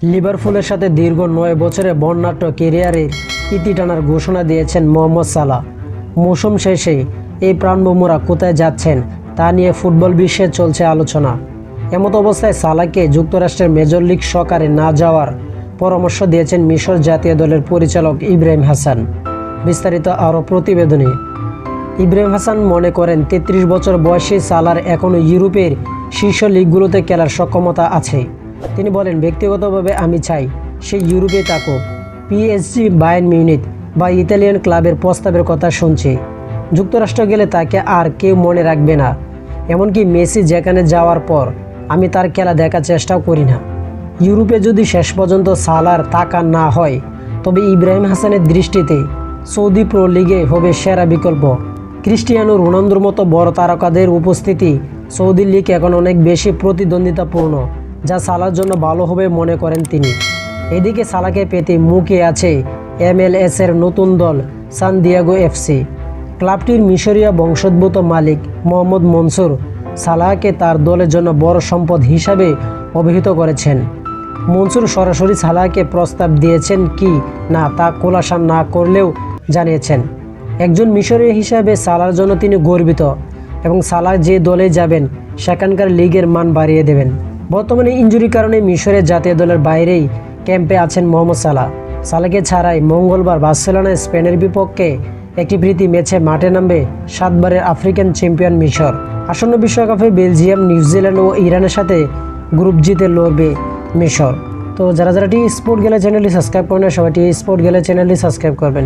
লিভারপুলের সাথে দীর্ঘ ৯ বছরের বর্ণাঢ্য ক্যারিয়ারের ইতি টানার ঘোষণা দিয়েছেন মোহাম্মদ সালাহ। মৌসুম শেষে এই প্রাণভোমরা কোথায় যাচ্ছেন তা নিয়ে ফুটবল বিশ্বে চলছে আলোচনা। এমত অবস্থায় সালাহকে যুক্তরাষ্ট্রের মেজর লিগ সকারে না যাওয়ার পরামর্শ দিয়েছেন মিশর জাতীয় দলের পরিচালক ইব্রাহিম হাসান। বিস্তারিত আরও প্রতিবেদনে। ইব্রাহিম হাসান মনে করেন ৩৩ বছর বয়সী সালাহর এখনও ইউরোপের শীর্ষ লিগগুলোতে খেলার সক্ষমতা আছে। তিনি বলেন, ব্যক্তিগতভাবে আমি চাই সে ইউরোপে থাকুক। পিএসজি, বায়ার্ন মিউনিখ বা ইতালিয়ান ক্লাবের প্রস্তাবের কথা শুনছে। যুক্তরাষ্ট্র গেলে তাকে আর কেউ মনে রাখবে না। এমনকি মেসি যেখানে যাওয়ার পর আমি তার খেলা দেখার চেষ্টাও করি না। ইউরোপে যদি শেষ পর্যন্ত সালাহর থাকা না হয়, তবে ইব্রাহিম হাসানের দৃষ্টিতে সৌদি প্রো লিগে হবে সেরা বিকল্প। ক্রিস্টিয়ানো রোনালদোর মতো বড় তারকাদের উপস্থিতি সৌদি লিগ এখন অনেক বেশি প্রতিদ্বন্দ্বিতাপূর্ণ, যা সালাহর জন্য ভালো হবে মনে করেন তিনি। এদিকে সালাহকে পেতে মুখে আছে MLS-এর নতুন দল সান দিয়েগো এফসি। ক্লাবটির মিশরীয় বংশোদ্ভূত মালিক মোহাম্মদ মনসুর সালাহকে তার দলের জন্য বড় সম্পদ হিসাবে অভিহিত করেছেন। মনসুর সরাসরি সালাহকে প্রস্তাব দিয়েছেন কি না তা খোলাসা না করলেও জানিয়েছেন, একজন মিশরীয় হিসাবে সালাহর জন্য তিনি গর্বিত এবং সালাহ যে দলে যাবেন সেখানকার লিগের মান বাড়িয়ে দেবেন। বর্তমানে ইনজুরির কারণে মিশরের জাতীয় দলের বাইরেই ক্যাম্পে আছেন মোহাম্মদ সালাহ। সালাহকে ছাড়াই মঙ্গলবার বার্সেলোনায় স্পেনের বিপক্ষে একটি প্রীতি ম্যাচে মাঠে নামবে 7 বারের আফ্রিকান চ্যাম্পিয়ন মিশর। আসন্ন বিশ্বকাপে বেলজিয়াম, নিউজিল্যান্ড ও ইরানের সাথে গ্রুপ জিতে লড়বে মিশর। তো যারা টি স্পোর্ট গেলে চ্যানেলটি সাবস্ক্রাইব করেন, সবাই টি স্পোর্ট গেলে চ্যানেলটি সাবস্ক্রাইব করবেন।